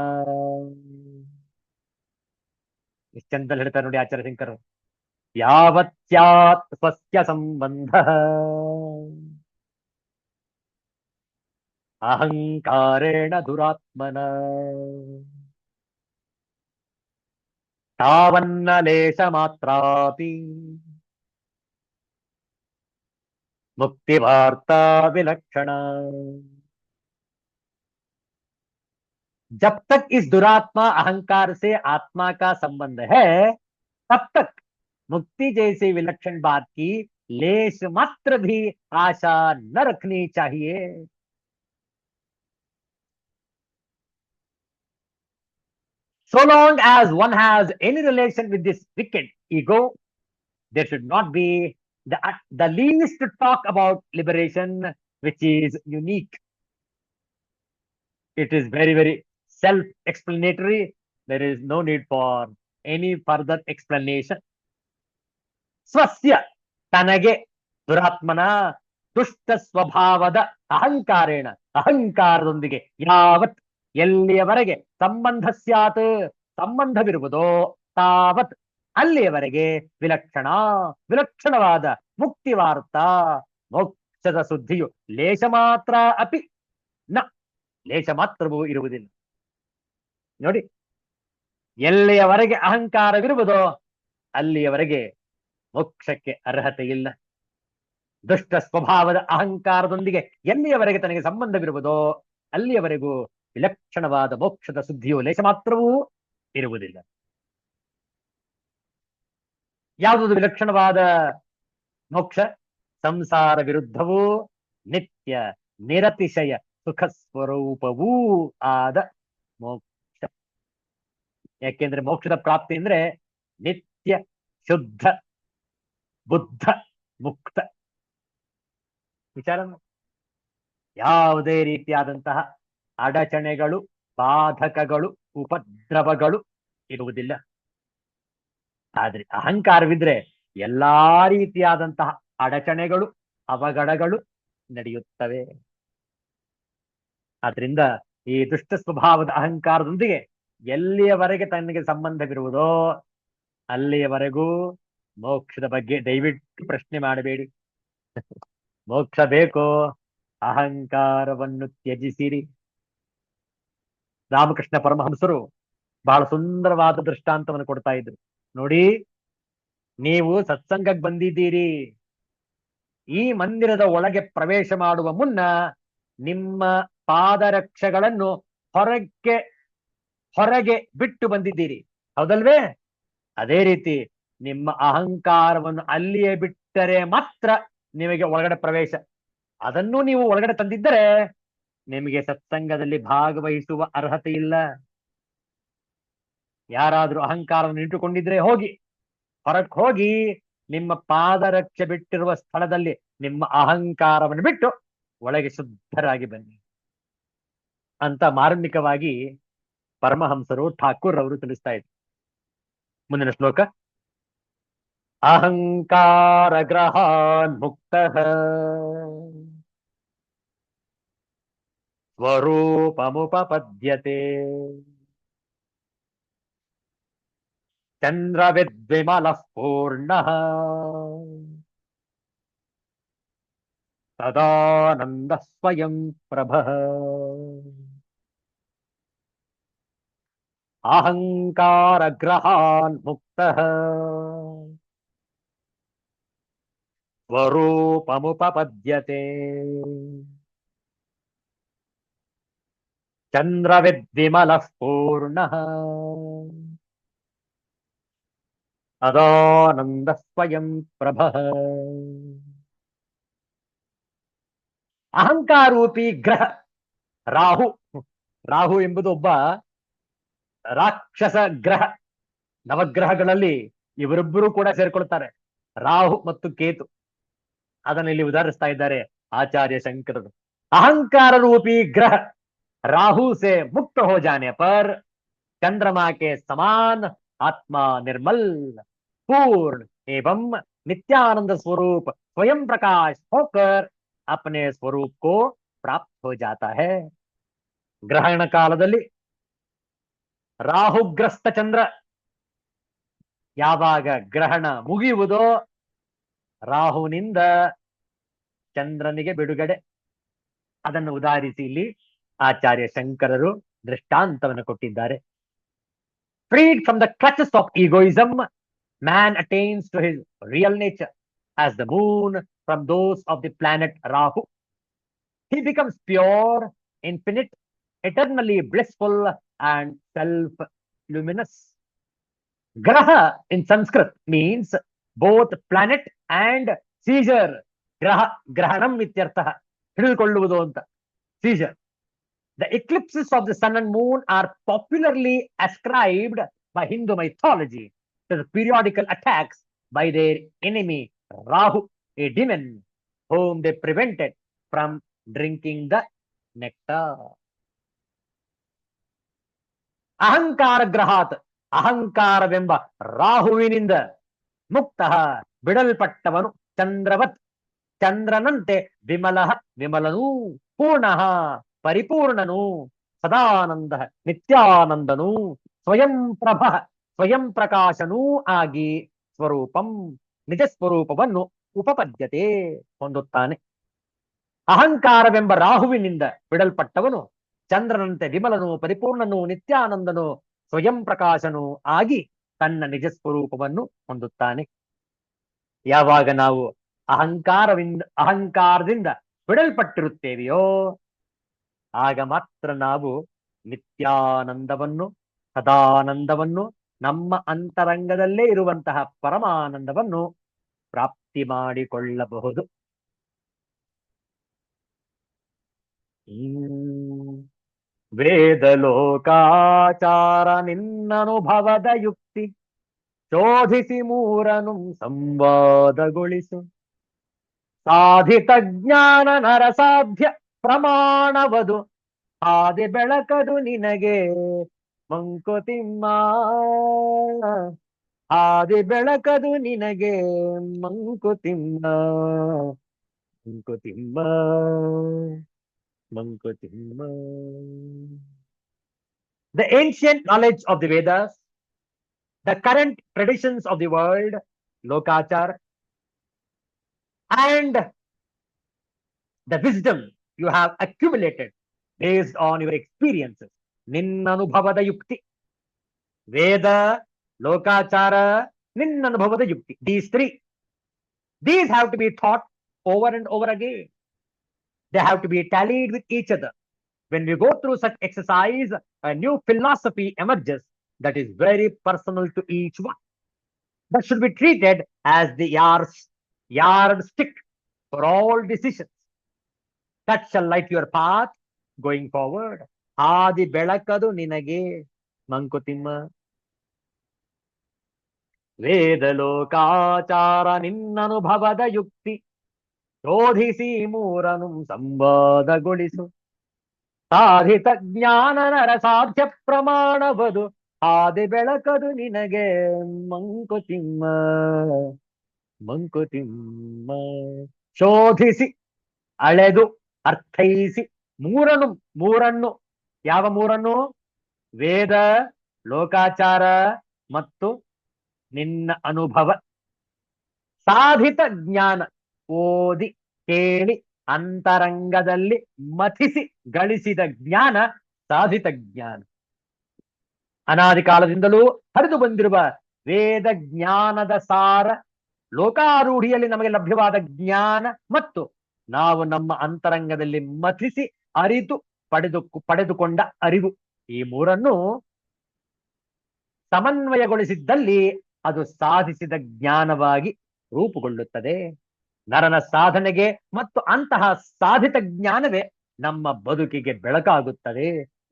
ನಿಶ್ಚಂತ ಹೇಳ್ತಾರೆ ನೋಡಿ ಆಚಾರ್ಯ ಶಂಕರರು. ಯಾವತ್ಯಾತ್ ಸ್ವಸ್ಯ ಸಂಬಂಧ ಅಹಂಕಾರೇಣ ದುರಾತ್ಮನ ತಾವನ್ನ ಲೇಶ ಮಾತ್ರಾಪಿ मुक्ति वार्ता विलक्षण. जब तक इस दुरात्मा अहंकार से आत्मा का संबंध है, तब तक मुक्ति जैसी विलक्षण बात की लेश मात्र भी आशा न रखनी चाहिए. So long as one has any relation with this wicked ego, there should not be the least talk about liberation, which is unique. It is very, very self-explanatory. There is no need for any further explanation. ಸ್ವಸ್ಯ ತನಗೆ ದುರಾತ್ಮನ ದುಷ್ಟ ಸ್ವಭಾವದ ಅಹಂಕಾರೇಣ ಅಹಂಕಾರದೊಂದಿಗೆ ಯಾವತ್ ಎಲ್ಲಿಯವರೆಗೆ ಸಂಬಂಧ ಸ್ಯಾತ್ ಸಂಬಂಧವಿರುವುದೋ ತಾವತ್ ಅಲ್ಲಿಯವರೆಗೆ ವಿಲಕ್ಷಣ ವಿಲಕ್ಷಣವಾದ ಮುಕ್ತಿ ವಾರ್ತಾ ಮೋಕ್ಷದ ಸುದ್ದಿಯು ಲೇಷ ಮಾತ್ರ ಅಪಿ ನ ಲೇಷ ಮಾತ್ರವೂ ಇರುವುದಿಲ್ಲ. ನೋಡಿ, ಎಲ್ಲಿಯವರೆಗೆ ಅಹಂಕಾರವಿರುವುದೋ ಅಲ್ಲಿಯವರೆಗೆ ಮೋಕ್ಷಕ್ಕೆ ಅರ್ಹತೆ ಇಲ್ಲ. ದುಷ್ಟ ಸ್ವಭಾವದ ಅಹಂಕಾರದೊಂದಿಗೆ ಎಲ್ಲಿಯವರೆಗೆ ತನಗೆ ಸಂಬಂಧವಿರುವುದೋ ಅಲ್ಲಿಯವರೆಗೂ ವಿಲಕ್ಷಣವಾದ ಮೋಕ್ಷದ ಸುದ್ದಿಯು ಲೇಷ ಮಾತ್ರವೂ ಇರುವುದಿಲ್ಲ. ಯಾವುವುದು ವಿಲಕ್ಷಣವಾದ ಮೋಕ್ಷ? ಸಂಸಾರ ವಿರುದ್ಧವೂ ನಿತ್ಯ ನಿರತಿಶಯ ಸುಖ ಸ್ವರೂಪವೂ ಆದ ಮೋಕ್ಷ. ಯಾಕೆಂದ್ರೆ ಮೋಕ್ಷದ ಪ್ರಾಪ್ತಿ ಅಂದ್ರೆ ನಿತ್ಯ ಶುದ್ಧ ಬುದ್ಧ ಮುಕ್ತ. ವಿಚಾರ ಯಾವುದೇ ರೀತಿಯಾದಂತಹ ಅಡಚಣೆಗಳು, ಬಾಧಕಗಳು, ಉಪದ್ರವಗಳು ಇರುವುದಿಲ್ಲ. ಆದ್ರೆ ಅಹಂಕಾರವಿದ್ರೆ ಎಲ್ಲಾ ರೀತಿಯಾದಂತಹ ಅಡಚಣೆಗಳು, ಅವಘಡಗಳು ನಡೆಯುತ್ತವೆ. ಆದ್ರಿಂದ ಈ ದುಷ್ಟ ಸ್ವಭಾವದ ಅಹಂಕಾರದೊಂದಿಗೆ ಎಲ್ಲಿಯವರೆಗೆ ತನಗೆ ಸಂಬಂಧವಿರುವುದೋ ಅಲ್ಲಿಯವರೆಗೂ ಮೋಕ್ಷದ ಬಗ್ಗೆ ದಯವಿಟ್ಟು ಪ್ರಶ್ನೆ ಮಾಡಬೇಡಿ. ಮೋಕ್ಷ ಬೇಕೋ, ಅಹಂಕಾರವನ್ನು ತ್ಯಜಿಸಿರಿ. ರಾಮಕೃಷ್ಣ ಪರಮಹಂಸರು ಬಹಳ ಸುಂದರವಾದ ದೃಷ್ಟಾಂತವನ್ನು ಕೊಡ್ತಾ ಇದ್ರು. ನೋಡಿ, ನೀವು ಸತ್ಸಂಗಕ್ಕೆ ಬಂದಿದ್ದೀರಿ. ಈ ಮಂದಿರದ ಒಳಗೆ ಪ್ರವೇಶ ಮಾಡುವ ಮುನ್ನ ನಿಮ್ಮ ಪಾದರಕ್ಷೆಗಳನ್ನು ಹೊರಗೆ ಬಿಟ್ಟು ಬಂದಿದ್ದೀರಿ, ಹೌದಲ್ವೇ? ಅದೇ ರೀತಿ ನಿಮ್ಮ ಅಹಂಕಾರವನ್ನು ಅಲ್ಲಿಯೇ ಬಿಟ್ಟರೆ ಮಾತ್ರ ನಿಮಗೆ ಒಳಗಡೆ ಪ್ರವೇಶ. ಅದನ್ನು ನೀವು ಒಳಗಡೆ ತಂದಿದ್ದರೆ ನಿಮಗೆ ಸತ್ಸಂಗದಲ್ಲಿ ಭಾಗವಹಿಸುವ ಅರ್ಹತೆ ಇಲ್ಲ. ಯಾರಾದ್ರೂ ಅಹಂಕಾರವನ್ನು ಇಟ್ಟುಕೊಂಡಿದ್ರೆ ಹೊರಗೆ ಹೋಗಿ ನಿಮ್ಮ ಪಾದರಕ್ಷೆ ಬಿಟ್ಟಿರುವ ಸ್ಥಳದಲ್ಲಿ ನಿಮ್ಮ ಅಹಂಕಾರವನ್ನು ಬಿಟ್ಟು ಒಳಗೆ ಶುದ್ಧರಾಗಿ ಬನ್ನಿ ಅಂತ ಮಾರ್ಮಿಕವಾಗಿ ಪರಮಹಂಸರು ಠಾಕೂರ್ ಅವರು ತಿಳಿಸ್ತಾ ಇದ್ರು. ಮುಂದಿನ ಶ್ಲೋಕ. ಅಹಂಕಾರ ಗ್ರಹಾನ್ ಮುಕ್ತ ಸ್ವರೂಪಮುಪಪದ್ಯತೆ ಚಂದ್ರವಿದ್ವಿಮಲಃ ಪೂರ್ಣಃ ಸದಾನಂದ ಸ್ವಯಂ ಪ್ರಭಃ. ಅಹಂಕಾರ ಗ್ರಹಾನ್ ಮುಕ್ತಃ ಸ್ವರೂಪಮುಪಪದ್ಯತೆ ಚಂದ್ರವಿದ್ವಿಮಲಃ ಪೂರ್ಣಃ ಸದಾನಂದ ಸ್ವಯಂ ಪ್ರಭಃ. ಅಹಂಕಾರೂಪಿ ಗ್ರಹ ರಾಹು ಎಂಬುದು ಒಬ್ಬ ರಾಕ್ಷಸ ಗ್ರಹ. ನವಗ್ರಹಗಳಲ್ಲಿ ಇವರಿಬ್ಬರು ಕೂಡ ಸೇರ್ಕೊಳ್ತಾರೆ, ರಾಹು ಮತ್ತು ಕೇತು. ಅದನ್ನು ಇಲ್ಲಿ ಉದಾಹರಿಸ್ತಾ ಇದ್ದಾರೆ ಆಚಾರ್ಯ ಶಂಕರರು. अहंकार रूपी ग्रह राहु से मुक्त हो जाने पर चंद्रमा के समान आत्मा निर्मल पूर्ण एवं नित्यानंद स्वरूप स्वयं प्रकाश होकर अपने स्वरूप को प्राप्त हो जाता है. ग्रहण कालदल्लि राहुग्रस्त चंद्र ಯಾವಾಗ ಗ್ರಹಣ ಮುಗಿಯುವುದೋ ರಾಹುನಿಂದ ಚಂದ್ರನಿಗೆ ಬಿಡುಗಡೆ. ಅದನ್ನು ಉದಾಹರಿಸಿ ಇಲ್ಲಿ ಆಚಾರ್ಯ ಶಂಕರರು ದೃಷ್ಟಾಂತವನ್ನು ಕೊಟ್ಟಿದ್ದಾರೆ. Freed from the clutches of egoism, man attains to his real nature as the moon from those of the planet Rahu. He becomes pure, infinite, eternally blissful and self-luminous. Graha in Sanskrit means both planet and seizure. Grahanam ityartha. ಹಿಡಿದುಕೊಳ್ಳುವುದು ಅಂತ. Seizure. The eclipses of the sun and moon are popularly ascribed by Hindu mythology to the periodical attacks by their enemy Rahu, a demon whom they prevented from drinking the nectar. ಅಹಂಕಾರ ಗ್ರಹಾತ್, ಅಹಂಕಾರವೆಂಬ ರಾಹುವಿನಿಂದ ಮುಕ್ತ ಬಿಡಲ್ಪಟ್ಟವನು ಚಂದ್ರವತ್, ಚಂದ್ರನಂತೆ ವಿಮಲಃ ವಿಮಲನೂ, ಪೂರ್ಣಃ ಪರಿಪೂರ್ಣನು, ಸದಾನಂದ ನಿತ್ಯಾನಂದನು, ಸ್ವಯಂ ಪ್ರಭ ಸ್ವಯಂ ಪ್ರಕಾಶನೂ ಆಗಿ ಸ್ವರೂಪಂ ನಿಜ ಸ್ವರೂಪವನ್ನು ಉಪಪದ್ಯತೆ ಹೊಂದುತ್ತಾನೆ. ಅಹಂಕಾರವೆಂಬ ರಾಹುವಿನಿಂದ ಬಿಡಲ್ಪಟ್ಟವನು ಚಂದ್ರನಂತೆ ವಿಮಲನು, ಪರಿಪೂರ್ಣನು, ನಿತ್ಯಾನಂದನು, ಸ್ವಯಂ ಪ್ರಕಾಶನೂ ಆಗಿ ತನ್ನ ನಿಜ ಸ್ವರೂಪವನ್ನು ಹೊಂದುತ್ತಾನೆ. ಯಾವಾಗ ನಾವು ಅಹಂಕಾರದಿಂದ ಬಿಡಲ್ಪಟ್ಟಿರುತ್ತೇವೆಯೋ ಆಗ ಮಾತ್ರ ನಾವು ನಿತ್ಯಾನಂದವನ್ನು, ಸದಾನಂದವನ್ನು, ನಮ್ಮ ಅಂತರಂಗದಲ್ಲೇ ಇರುವಂತಹ ಪರಮಾನಂದವನ್ನು ಪ್ರಾಪ್ತಿ ಮಾಡಿಕೊಳ್ಳಬಹುದು. ವೇದಲೋಕಾಚಾರ ನಿನ್ನನುಭವದ ಯುಕ್ತಿ ಶೋಧಿಸಿ ಮೂರನು ಸಂವಾದಗೊಳಿಸು. ಸಾಧಿತ ಜ್ಞಾನ ನರ ಸಾಧ್ಯ ಪ್ರಮಾಣವದು ಹಾದಿ ಬೆಳಕದು ನಿನಗೆ ಮಂಕುತಿಮ್ಮ. ಹಾದಿ ಬೆಳಕದು ನಿನಗೆ Mankutimma. Mankutimma Mankutimma. The ancient knowledge of the Vedas, the current traditions of the world, Lokachar, and the wisdom you have accumulated based on your experiences. Ninnanubhavada yukti. Veda, Lokachara, Ninnanubhavada yukti. These three. These have to be taught over and over again. They have to be tallied with each other. When we go through such exercise, a new philosophy emerges that is very personal to each one. That should be treated as the yardstick for all decisions. That shall light your path going forward. Adi belakadu ninage Mankutimma. ವೇದಲೋಕಾಚಾರ ನಿನ್ನನುಭವದ ಯುಕ್ತಿ ಶೋಧಿಸಿ ಮೂರನು ಸಂವಾದಗೊಳಿಸು ಸಾಧಿತ ಜ್ಞಾನ ನರ ಸಾಧ್ಯ ಪ್ರಮಾಣವದು ಆದಿ ಬೆಳಕದು ನಿನಗೆ ಮಂಕುತಿಮ್ಮ. ಮಂಕುತಿಮ್ಮ. ಶೋಧಿಸಿ ಅಳೆದು ಅರ್ಥೈಸಿ ಮೂರನ್ನು ಯಾವ ಮೂರನ್ನು? ವೇದ, ಲೋಕಾಚಾರ ಮತ್ತು ನಿನ್ನ ಅನುಭವ. ಸಾಧಿತ ಜ್ಞಾನ ಓದಿ ಕೇಳಿ ಅಂತರಂಗದಲ್ಲಿ ಮಥಿಸಿ ಗಳಿಸಿದ ಜ್ಞಾನ ಸಾಧಿತ ಜ್ಞಾನ. ಅನಾದಿ ಕಾಲದಿಂದಲೂ ಹರಿದು ಬಂದಿರುವ ವೇದ ಜ್ಞಾನದ ಸಾರ, ಲೋಕಾರೂಢಿಯಲ್ಲಿ ನಮಗೆ ಲಭ್ಯವಾದ ಜ್ಞಾನ ಮತ್ತು ನಾವು ನಮ್ಮ ಅಂತರಂಗದಲ್ಲಿ ಮಥಿಸಿ ಅರಿತು ಪಡೆದುಕೊಂಡ ಅರಿವು, ಈ ಮೂರನ್ನು ಸಮನ್ವಯಗೊಳಿಸಿದ್ದಲ್ಲಿ ಅದು ಸಾಧಿಸಿದ ಜ್ಞಾನವಾಗಿ ರೂಪುಗೊಳ್ಳುತ್ತದೆ. ನರನ ಸಾಧನೆಗೆ ಮತ್ತು ಅಂತಹ ಸಾಧಿತ ಜ್ಞಾನವೇ ನಮ್ಮ ಬದುಕಿಗೆ ಬೆಳಕಾಗುತ್ತದೆ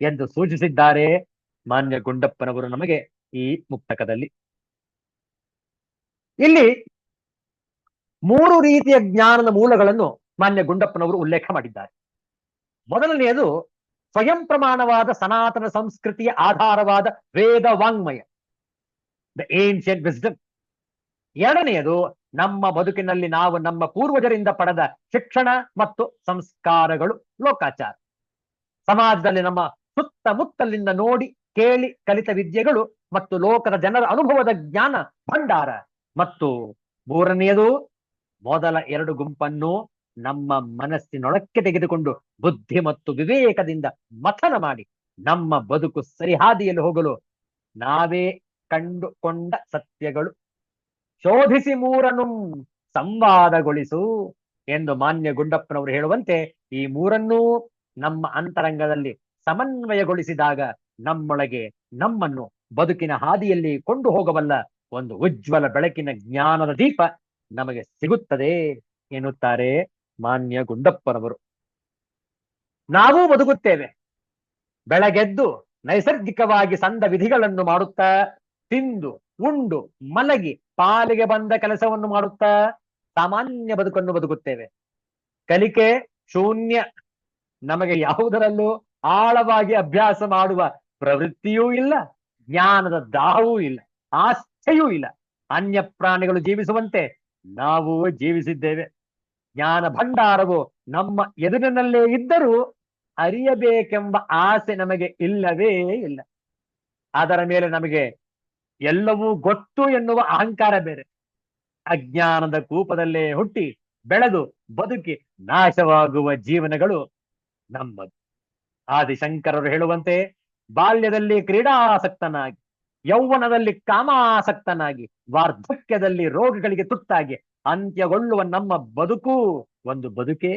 ಎಂದು ಸೂಚಿಸಿದ್ದಾರೆ ಮಾನ್ಯ ಗುಂಡಪ್ಪನವರು ನಮಗೆ ಈ ಮುಕ್ತಕದಲ್ಲಿ. ಇಲ್ಲಿ 3 ರೀತಿಯ ಜ್ಞಾನದ ಮೂಲಗಳನ್ನು ಮಾನ್ಯ ಗುಂಡಪ್ಪನವರು ಉಲ್ಲೇಖ ಮಾಡಿದ್ದಾರೆ. ಮೊದಲನೆಯದು ಸ್ವಯಂ ಪ್ರಮಾಣವಾದ ಸನಾತನ ಸಂಸ್ಕೃತಿಯ ಆಧಾರವಾದ ವೇದ ವಾಂಗ್ಮಯ, ದ ಏನ್ಷಿಯಂಟ್ ವಿಸ್ಡಮ್. ಎರಡನೆಯದು ನಮ್ಮ ಬದುಕಿನಲ್ಲಿ ನಾವು ನಮ್ಮ ಪೂರ್ವಜರಿಂದ ಪಡೆದ ಶಿಕ್ಷಣ ಮತ್ತು ಸಂಸ್ಕಾರಗಳು, ಲೋಕಾಚಾರ. ಸಮಾಜದಲ್ಲಿ ನಮ್ಮ ಸುತ್ತಮುತ್ತಲಿಂದ ನೋಡಿ ಕೇಳಿ ಕಲಿತ ವಿದ್ಯೆಗಳು ಮತ್ತು ಲೋಕದ ಜನರ ಅನುಭವದ ಜ್ಞಾನ ಭಂಡಾರ. ಮತ್ತು ಮೂರನೆಯದು, ಮೊದಲ 2 ಗುಂಪನ್ನು ನಮ್ಮ ಮನಸ್ಸಿನೊಳಕ್ಕೆ ತೆಗೆದುಕೊಂಡು ಬುದ್ಧಿ ಮತ್ತು ವಿವೇಕದಿಂದ ಮಥನ ಮಾಡಿ ನಮ್ಮ ಬದುಕು ಸರಿಹಾದಿಯಲ್ಲಿ ಹೋಗಲು ನಾವೇ ಕಂಡುಕೊಂಡ ಸತ್ಯಗಳು. ಶೋಧಿಸಿ ಮೂರನ್ನು ಸಂವಾದಗೊಳಿಸು ಎಂದು ಮಾನ್ಯ ಗುಂಡಪ್ಪನವರು ಹೇಳುವಂತೆ, ಈ ಮೂರನ್ನೂ ನಮ್ಮ ಅಂತರಂಗದಲ್ಲಿ ಸಮನ್ವಯಗೊಳಿಸಿದಾಗ ನಮ್ಮೊಳಗೆ ನಮ್ಮನ್ನು ಬದುಕಿನ ಹಾದಿಯಲ್ಲಿ ಕೊಂಡು ಹೋಗಬಲ್ಲ ಒಂದು ಉಜ್ವಲ ಬೆಳಕಿನ ಜ್ಞಾನದ ದೀಪ ನಮಗೆ ಸಿಗುತ್ತದೆ ಎನ್ನುತ್ತಾರೆ ಮಾನ್ಯ ಗುಂಡಪ್ಪನವರು. ನಾವೂ ಬದುಕುತ್ತೇವೆ. ಬೆಳಗೆದ್ದು ನೈಸರ್ಗಿಕವಾಗಿ ಸಂದ ವಿಧಿಗಳನ್ನು ಮಾಡುತ್ತಾ, ತಿಂದು ಉಂಡು ಮಲಗಿ ಪಾಲಿಗೆ ಬಂದ ಕೆಲಸವನ್ನು ಮಾಡುತ್ತಾ ಸಾಮಾನ್ಯ ಬದುಕನ್ನು ಬದುಕುತ್ತೇವೆ. ಕಲಿಕೆ ಶೂನ್ಯ. ನಮಗೆ ಯಾವುದರಲ್ಲೂ ಆಳವಾಗಿ ಅಭ್ಯಾಸ ಮಾಡುವ ಪ್ರವೃತ್ತಿಯೂ ಇಲ್ಲ, ಜ್ಞಾನದ ದಾಹವೂ ಇಲ್ಲ, ಆಸ್ಥೆಯೂ ಇಲ್ಲ. ಅನ್ಯ ಪ್ರಾಣಿಗಳು ಜೀವಿಸುವಂತೆ ನಾವು ಜೀವಿಸಿದ್ದೇವೆ. ಜ್ಞಾನ ಭಂಡಾರವು ನಮ್ಮ ಎದುರಿನಲ್ಲೇ ಇದ್ದರೂ ಅರಿಯಬೇಕೆಂಬ ಆಸೆ ನಮಗೆ ಇಲ್ಲವೇ ಇಲ್ಲ. ಅದರ ಮೇಲೆ ನಮಗೆ ಎಲ್ಲವೂ ಗೊತ್ತು ಎನ್ನುವ ಅಹಂಕಾರ ಬೇರೆ. ಅಜ್ಞಾನದ ಕೂಪದಲ್ಲೇ ಹುಟ್ಟಿ ಬೆಳೆದು ಬದುಕಿ ನಾಶವಾಗುವ ಜೀವನಗಳು ನಮ್ಮದು. ಆದಿಶಂಕರರು ಹೇಳುವಂತೆ, ಬಾಲ್ಯದಲ್ಲಿ ಕ್ರೀಡಾಸಕ್ತನಾಗಿ, ಯೌವನದಲ್ಲಿ ಕಾಮಾಸಕ್ತನಾಗಿ, ವಾರ್ಧಕ್ಯದಲ್ಲಿ ರೋಗಗಳಿಗೆ ತುತ್ತಾಗಿ ಅಂತ್ಯಗೊಳ್ಳುವ ನಮ್ಮ ಬದುಕು ಒಂದು ಬದುಕೆ.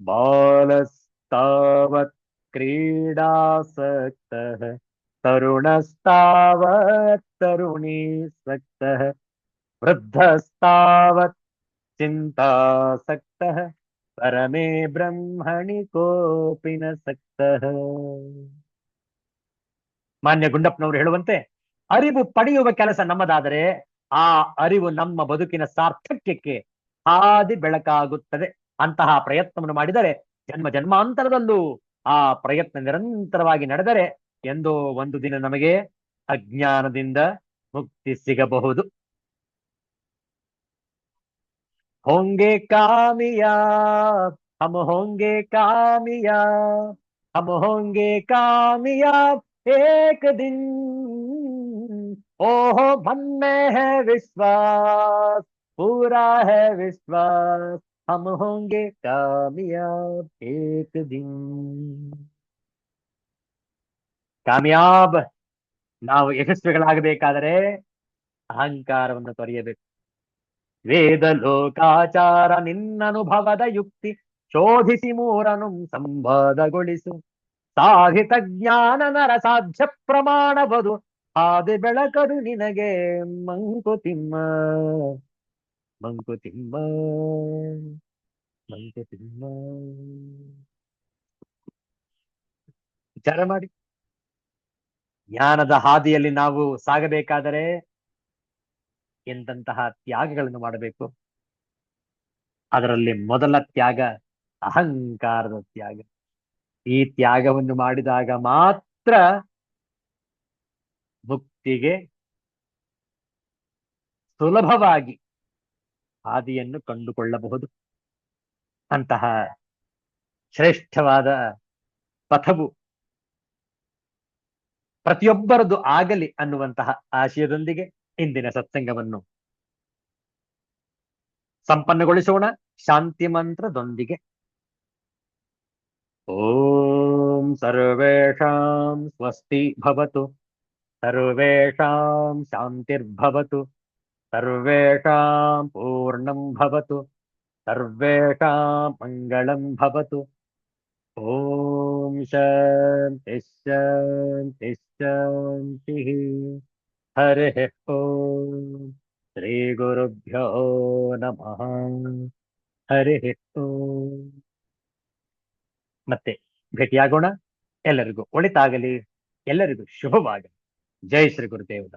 ಬಾಲಸ್ತಾವತ್ ಕ್ರೀಡಾಸಕ್ತ ತರುಣಸ್ತಾವತ್ ತರುಣೀಸಕ್ತ ವೃದ್ಧಸ್ತಾವತ್ ಚಿಂತಾಸಕ್ತ ಪರಮೇ ಬ್ರಹ್ಮಣಿ ಕೋಪಿನ ಸಕ್ತ. ಮಾನ್ಯ ಗುಂಡಪ್ಪನವರು ಹೇಳುವಂತೆ, ಅರಿವು ಪಡೆಯುವ ಕೆಲಸ ನಮ್ಮದಾದರೆ ಆ ಅರಿವು ನಮ್ಮ ಬದುಕಿನ ಸಾರ್ಥಕ್ಯಕ್ಕೆ ಹಾದಿ ಬೆಳಕಾಗುತ್ತದೆ. ಅಂತಹ ಪ್ರಯತ್ನವನ್ನು ಮಾಡಿದರೆ ಜನ್ಮ ಜನ್ಮಾಂತರದಲ್ಲೂ ಆ ಪ್ರಯತ್ನ ನಿರಂತರವಾಗಿ ನಡೆದರೆ ಎಂದೋ ಒಂದು ದಿನ ನಮಗೆ ಅಜ್ಞಾನದಿಂದ ಮುಕ್ತಿ ಸಿಗಬಹುದು. होंगे कामयाब हम होंगे कामयाब हम होंगे कामयाब एक दिन ओहो मन में है विश्वास पूरा है विश्वास हम होंगे कामयाब एक दिन ಕಾಮಯಾಬ್ ನಾವು ಯಶಸ್ವಿಗಳಾಗಬೇಕಾದರೆ ಅಹಂಕಾರವನ್ನು ತೊರೆಯಬೇಕು. ವೇದ ಲೋಕಾಚಾರ ನಿನ್ನನುಭವದ ಯುಕ್ತಿ ಶೋಧಿಸಿ ಮೂರನು ಸಂವಾದಗೊಳಿಸು ಸಾಧಿತ ಜ್ಞಾನ ನರ ಸಾಧ್ಯ ಪ್ರಮಾಣವದು ಆದಿ ಬೆಳಕದು ನಿನಗೆ ಮಂಕುತಿಮ್ಮ ಮಂಕುತಿಮ್ಮ ಮಂಕುತಿಮ್ಮ. ವಿಚಾರ ಮಾಡಿ, ಜ್ಞಾನದ ಹಾದಿಯಲ್ಲಿ ನಾವು ಸಾಗಬೇಕಾದರೆ ಎಂತಹ ತ್ಯಾಗಗಳನ್ನು ಮಾಡಬೇಕು. ಅದರಲ್ಲಿ ಮೊದಲ ತ್ಯಾಗ ಅಹಂಕಾರದ ತ್ಯಾಗ. ಈ ತ್ಯಾಗವನ್ನು ಮಾಡಿದಾಗ ಮಾತ್ರ ಮುಕ್ತಿಗೆ ಸುಲಭವಾಗಿ ಹಾದಿಯನ್ನು ಕಂಡುಕೊಳ್ಳಬಹುದು. ಅಂತಹ ಶ್ರೇಷ್ಠವಾದ ಪಥವು ಪ್ರತಿಯೊಬ್ಬರದು ಆಗಲಿ ಅನ್ನುವಂತಹ ಆಶಯದೊಂದಿಗೆ ಇಂದಿನ ಸತ್ಸಂಗವನ್ನು ಸಂಪನ್ನಗೊಳಿಸೋಣ ಶಾಂತಿ ಮಂತ್ರದೊಂದಿಗೆ. ಓಂ ಸರ್ವೇಷಾಂ ಸ್ವಸ್ತಿ ಭವತು, ಸರ್ವೇಷಾಂ ಶಾಂತಿರ್ಭವತು, ಸರ್ವೇಷಾಂ ಪೂರ್ಣಂ ಭವತು, ಸರ್ವೇಷಾಂ ಮಂಗಳಂ ಭವತು. ಓಂ ಶಾಂತಿ ಶಾಂತಿ ಶಾಂತಿ. ಹರಿ ಓಂ. ಶ್ರೀ ಗುರುಭ್ಯೋ ನಮಃ. ಹರಿ ಓಂ. ಮತ್ತೆ ಭೇಟಿಯಾಗೋಣ. ಎಲ್ಲರಿಗೂ ಒಳಿತಾಗಲಿ, ಎಲ್ಲರಿಗೂ ಶುಭವಾಗಲಿ. ಜೈ ಶ್ರೀ ಗುರುದೇವ.